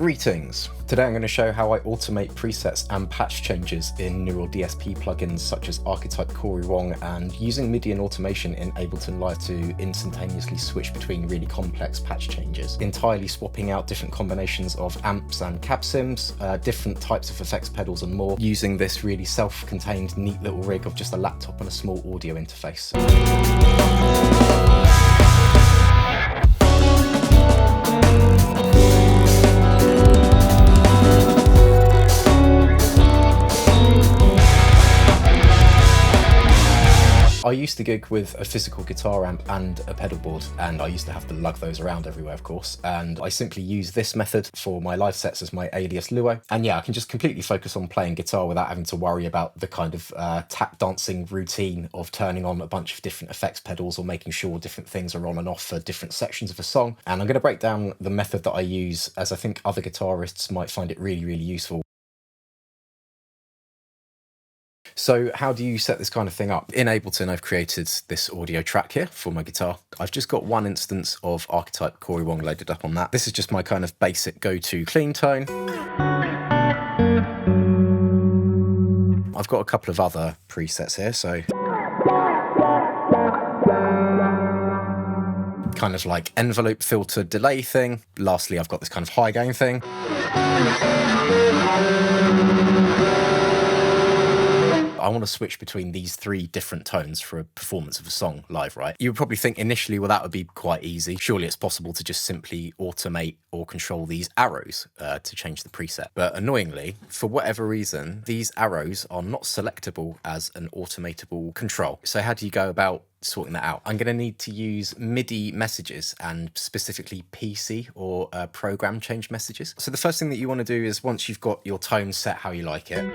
Greetings! Today I'm going to show how I automate presets and patch changes in Neural DSP plugins such as Archetype, Cory Wong, and using MIDI and automation in Ableton Live to instantaneously switch between really complex patch changes, entirely swapping out different combinations of amps and cab sims, different types of effects pedals and more, using this really self-contained neat little rig of just a laptop and a small audio interface. I used to gig with a physical guitar amp and a pedalboard, and I used to have to lug those around everywhere, of course, and I simply use this method for my live sets as my alias Luo. And yeah, I can just completely focus on playing guitar without having to worry about the kind of tap dancing routine of turning on a bunch of different effects pedals or making sure different things are on and off for different sections of a song. And I'm going to break down the method that I use, as I think other guitarists might find it really, really useful. So how do you set this kind of thing up? In Ableton, I've created this audio track here for my guitar. I've just got one instance of Archetype Cory Wong loaded up on that. This is just my kind of basic go-to clean tone. I've got a couple of other presets here, so kind of like envelope filter delay thing. Lastly, I've got this kind of high gain thing. I want to switch between these three different tones for a performance of a song live, right? You would probably think initially, well, that would be quite easy. Surely it's possible to just simply automate or control these arrows to change the preset. But annoyingly, for whatever reason, these arrows are not selectable as an automatable control. So how do you go about sorting that out? I'm going to need to use MIDI messages, and specifically PC or program change messages. So the first thing that you want to do is, once you've got your tone set how you like it,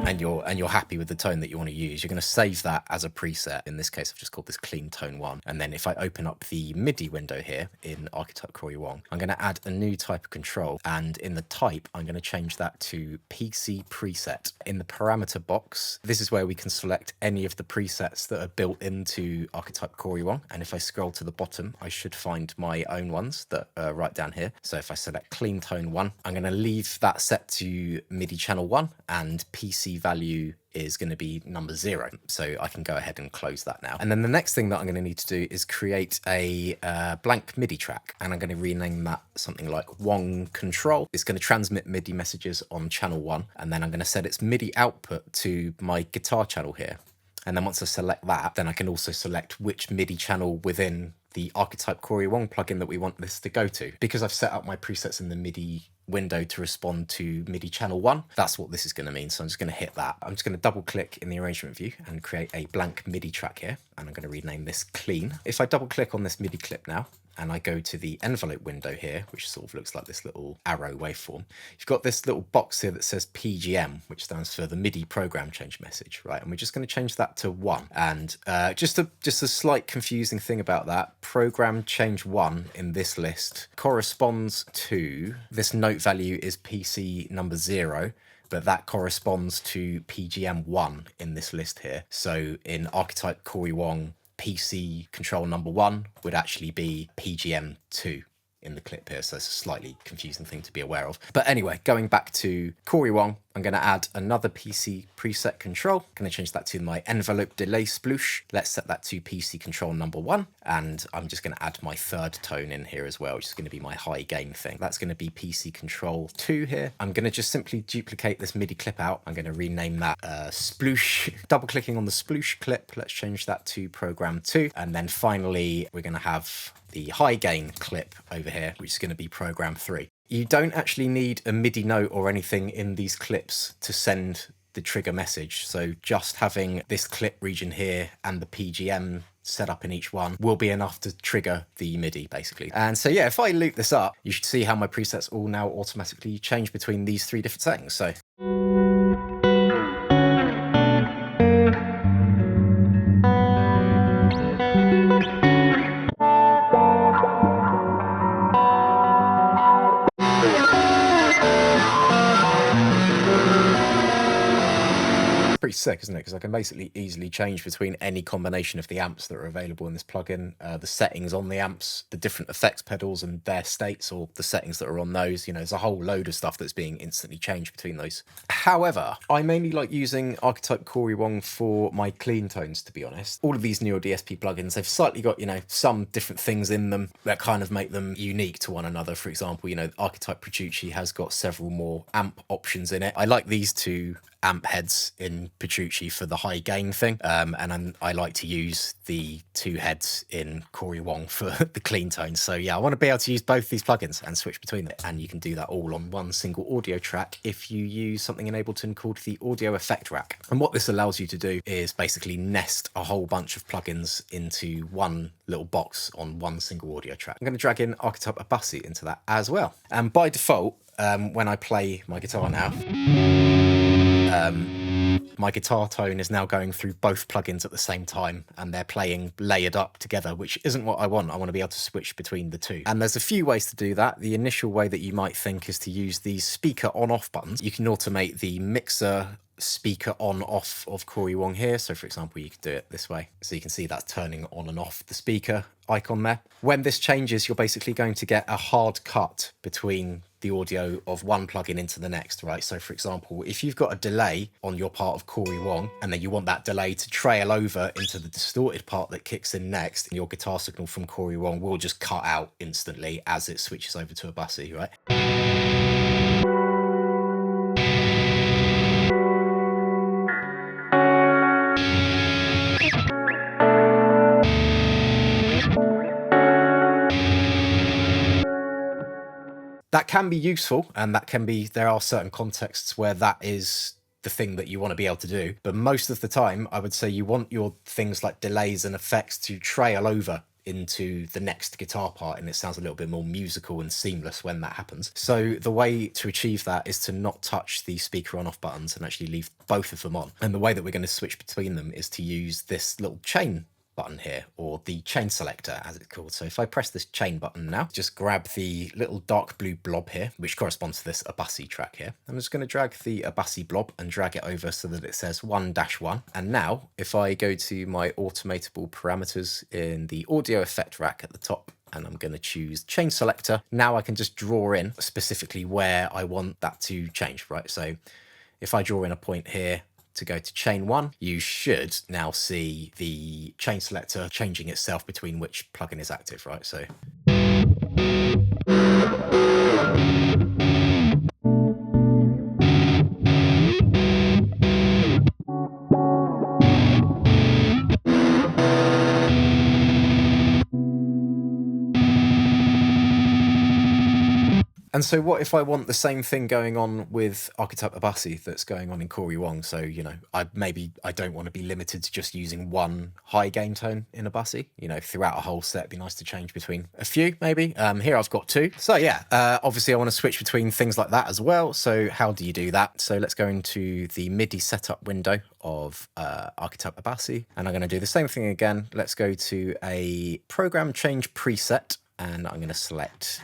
and you're happy with the tone that you want to use, you're going to save that as a preset. In this case, I've just called this clean tone 1. And then if I open up the MIDI window here in Archetype Cory Wong, I'm going to add a new type of control. And in the type, I'm going to change that to PC preset. In the parameter box, this is where we can select any of the presets that are built into Archetype Cory Wong. And if I scroll to the bottom, I should find my own ones that are right down here. So if I select clean tone 1, I'm going to leave that set to MIDI channel 1, and PC value is going to be number 0. So I can go ahead and close that now. And then the next thing that I'm going to need to do is create a blank MIDI track, and I'm going to rename that something like Wong Control. It's going to transmit MIDI messages on channel 1, and then I'm going to set its MIDI output to my guitar channel here. And then once I select that, then I can also select which MIDI channel within the Archetype Cory Wong plugin that we want this to go to. Because I've set up my presets in the MIDI window to respond to MIDI channel 1, that's what this is going to mean. So I'm just going to hit that. I'm just going to double click in the arrangement view and create a blank MIDI track here. And I'm going to rename this clean. If I double click on this MIDI clip now, and I go to the envelope window here, which sort of looks like this little arrow waveform, you've got this little box here that says PGM, which stands for the MIDI program change message, right? And we're just going to change that to 1. And just a slight confusing thing about that, program change 1 in this list corresponds to, this note value is PC number 0, but that corresponds to PGM 1 in this list here. So in Archetype Cory Wong, PC control number 1 would actually be PGM 2 in the clip here, so it's a slightly confusing thing to be aware of. But anyway, going back to Cory Wong, I'm going to add another PC preset control. I'm going to change that to my envelope delay sploosh. Let's set that to PC control number 1, and I'm just going to add my third tone in here as well, which is going to be my high gain thing. That's going to be PC control 2 here. I'm going to just simply duplicate this MIDI clip out. I'm going to rename that sploosh. Double clicking on the sploosh clip, let's change that to program 2, and then finally we're going to have the high gain clip over here, which is going to be program 3. You don't actually need a MIDI note or anything in these clips to send the trigger message. So just having this clip region here and the PGM set up in each one will be enough to trigger the MIDI, basically. And so yeah, if I loop this up, you should see how my presets all now automatically change between these three different settings. So pretty sick, isn't it? Because I can basically easily change between any combination of the amps that are available in this plugin, the settings on the amps, the different effects pedals and their states, or the settings that are on those. You know, there's a whole load of stuff that's being instantly changed between those. However, I mainly like using Archetype Cory Wong for my clean tones, to be honest. All of these Neural DSP plugins, they've slightly got, you know, some different things in them that kind of make them unique to one another. For example, you know, Archetype Petrucci has got several more amp options in it. I like these two amp heads in Petrucci for the high gain thing, and I like to use the two heads in Cory Wong for the clean tones. So yeah, I want to be able to use both these plugins and switch between them, and you can do that all on one single audio track if you use something in Ableton called the Audio Effect Rack. And what this allows you to do is basically nest a whole bunch of plugins into one little box on one single audio track. I'm going to drag in Archetype Abasi into that as well, and by default, when I play my guitar now, my guitar tone is now going through both plugins at the same time, and they're playing layered up together, which isn't what I want. I want to be able to switch between the two. And there's a few ways to do that. The initial way that you might think is to use these speaker on-off buttons. You can automate the mixer speaker on off of Cory Wong here. So for example, you could do it this way. So you can see that's turning on and off the speaker icon there. When this changes, you're basically going to get a hard cut between the audio of one plugin into the next, right? So for example, if you've got a delay on your part of Cory Wong, and then you want that delay to trail over into the distorted part that kicks in next, your guitar signal from Cory Wong will just cut out instantly as it switches over to Abasi, right? That can be useful, and that can be, there are certain contexts where that is the thing that you want to be able to do. But most of the time, I would say you want your things like delays and effects to trail over into the next guitar part, and it sounds a little bit more musical and seamless when that happens. So the way to achieve that is to not touch the speaker on off buttons and actually leave both of them on. And the way that we're going to switch between them is to use this little chain button here, or the chain selector as it's called. So if I press this chain button now, just grab the little dark blue blob here, which corresponds to this Abasi track here. I'm just going to drag the Abasi blob and drag it over so that it says 1-1. And now if I go to my automatable parameters in the audio effect rack at the top, and I'm going to choose chain selector, now I can just draw in specifically where I want that to change, right? So if I draw in a point here to go to chain 1, you should now see the chain selector changing itself between which plugin is active, right? So and so what if I want the same thing going on with Archetype Abasi that's going on in Cory Wong? So, you know, I don't want to be limited to just using one high gain tone in Abasi. You know, throughout a whole set, it'd be nice to change between a few, maybe. Here I've got two. So yeah, obviously I want to switch between things like that as well. So how do you do that? So let's go into the MIDI setup window of Archetype Abasi, and I'm going to do the same thing again. Let's go to a program change preset, and I'm going to select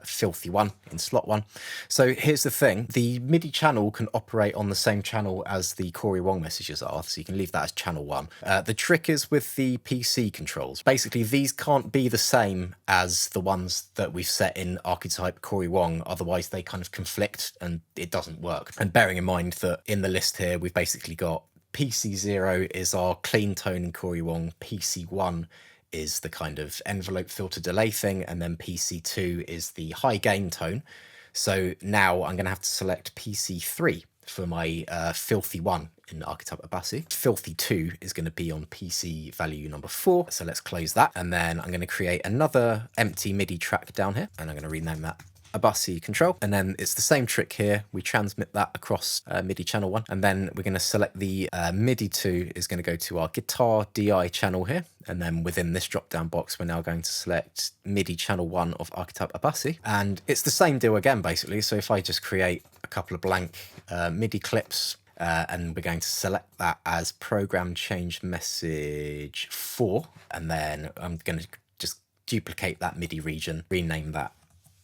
Filthy One in slot 1. So here's the thing, the MIDI channel can operate on the same channel as the Cory Wong messages are, so you can leave that as channel 1. The trick is with the PC controls. Basically, these can't be the same as the ones that we've set in Archetype Cory Wong, otherwise they kind of conflict and it doesn't work. And bearing in mind that in the list here, we've basically got PC0 is our clean tone in Cory Wong, PC1 is the kind of envelope filter delay thing, and then PC2 is the high gain tone. So now I'm going to have to select PC3 for my Filthy 1 in Archetype Abasi. Filthy 2 is going to be on PC value number 4. So let's close that. And then I'm going to create another empty MIDI track down here, and I'm going to rename that Abasi control. And then it's the same trick here. We transmit that across MIDI channel 1, and then we're going to select the MIDI 2 is going to go to our guitar DI channel here. And then within this drop down box, we're now going to select MIDI channel 1 of Archetype Abasi. And it's the same deal again, basically. So if I just create a couple of blank MIDI clips, and we're going to select that as program change message 4. And then I'm going to just duplicate that MIDI region, rename that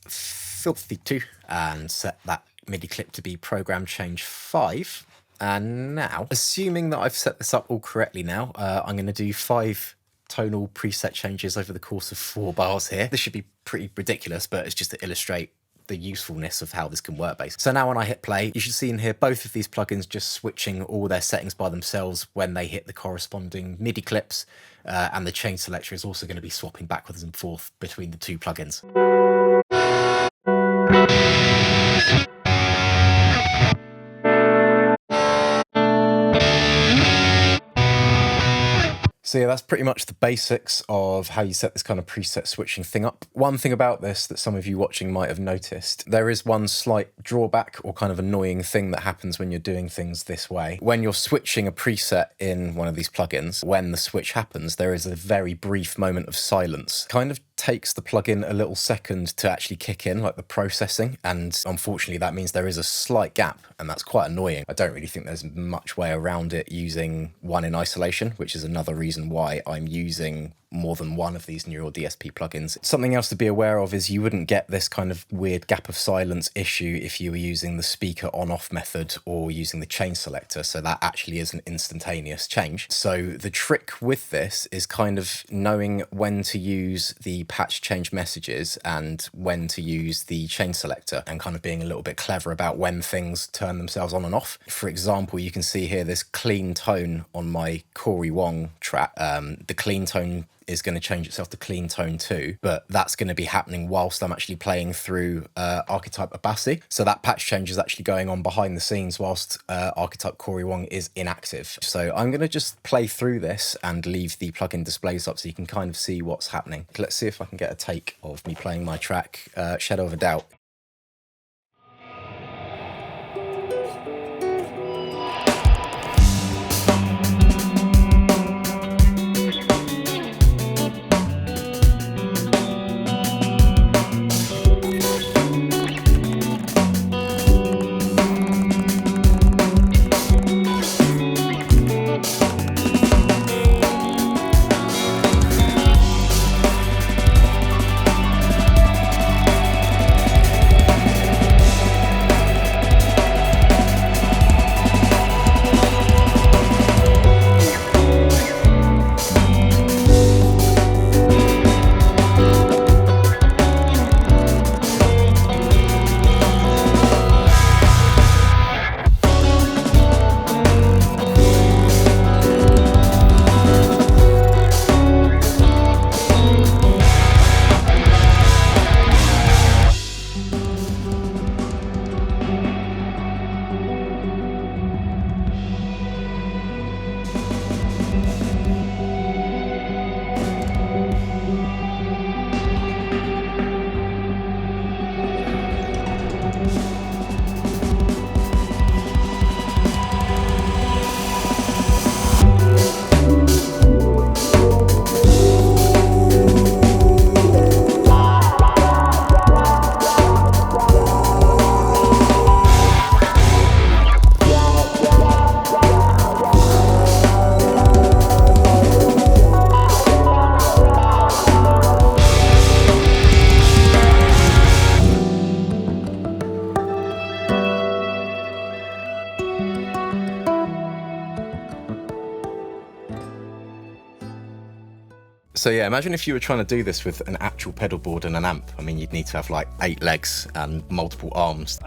Filthy 2, and set that MIDI clip to be program change 5. And now, assuming that I've set this up all correctly now, I'm going to do 5 tonal preset changes over the course of 4 bars here. This should be pretty ridiculous, but it's just to illustrate the usefulness of how this can work basically. So now when I hit play, you should see in here both of these plugins just switching all their settings by themselves when they hit the corresponding MIDI clips, and the chain selector is also going to be swapping backwards and forth between the 2 plugins. So yeah, that's pretty much the basics of how you set this kind of preset switching thing up. One thing about this that some of you watching might have noticed, there is one slight drawback or kind of annoying thing that happens when you're doing things this way. When you're switching a preset in one of these plugins, when the switch happens, there is a very brief moment of silence. Kind of takes the plugin a little second to actually kick in, like the processing, and unfortunately that means there is a slight gap, and that's quite annoying. I don't really think there's much way around it using one in isolation, which is another reason why I'm using more than one of these Neural DSP plugins. Something else to be aware of is you wouldn't get this kind of weird gap of silence issue if you were using the speaker on-off method or using the chain selector, so that actually is an instantaneous change. So the trick with this is kind of knowing when to use the patch change messages and when to use the chain selector, and kind of being a little bit clever about when things turn themselves on and off. For example, you can see here this clean tone on my Cory Wong track. The clean tone is going to change itself to clean tone 2, but that's going to be happening whilst I'm actually playing through Archetype Abasi. So that patch change is actually going on behind the scenes whilst Archetype Cory Wong is inactive. So I'm going to just play through this and leave the plugin displays up so you can kind of see what's happening. Let's see if I can get a take of me playing my track, Shadow of a Doubt. So yeah, imagine if you were trying to do this with an actual pedal board and an amp. I mean, you'd need to have like 8 legs and multiple arms.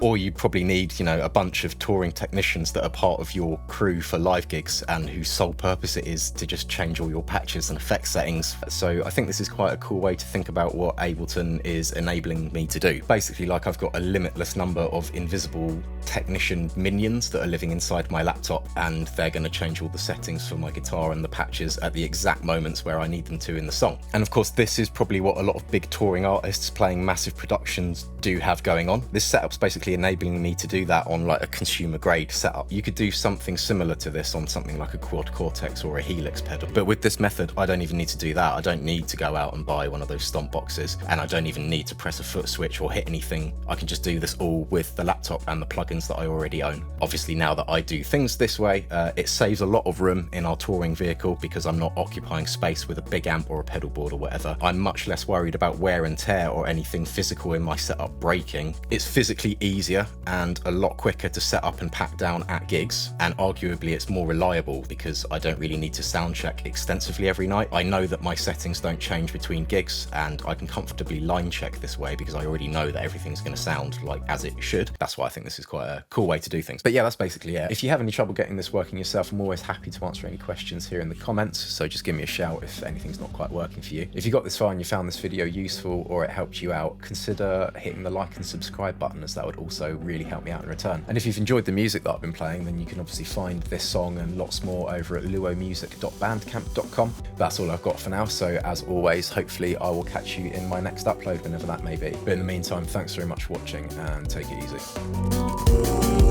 Or you probably need, you know, a bunch of touring technicians that are part of your crew for live gigs and whose sole purpose it is to just change all your patches and effect settings. So I think this is quite a cool way to think about what Ableton is enabling me to do. Basically, like, I've got a limitless number of invisible technician minions that are living inside my laptop, and they're going to change all the settings for my guitar and the patches at the exact moments where I need them to in the song. And of course, this is probably what a lot of big touring artists playing massive productions do have going on. This setup's basically basically enabling me to do that on like a consumer grade setup. You could do something similar to this on something like a Quad Cortex or a Helix pedal, but with this method I don't even need to do that. I don't need to go out and buy one of those stomp boxes, and I don't even need to press a foot switch or hit anything. I can just do this all with the laptop and the plugins that I already own. Obviously, now that I do things this way, it saves a lot of room in our touring vehicle because I'm not occupying space with a big amp or a pedal board or whatever. I'm much less worried about wear and tear or anything physical in my setup breaking. It's physically easier and a lot quicker to set up and pack down at gigs, and arguably it's more reliable because I don't really need to sound check extensively every night. I know that my settings don't change between gigs, and I can comfortably line check this way because I already know that everything's going to sound like as it should. That's why I think this is quite a cool way to do things. But yeah, that's basically it. If you have any trouble getting this working yourself, I'm always happy to answer any questions here in the comments, so just give me a shout if anything's not quite working for you. If you got this far and you found this video useful or it helped you out, consider hitting the like and subscribe button, as that would also really help me out in return. And if you've enjoyed the music that I've been playing, then you can obviously find this song and lots more over at luomusic.bandcamp.com. That's all I've got for now, so as always, hopefully I will catch you in my next upload, whenever that may be. But in the meantime, thanks very much for watching and take it easy.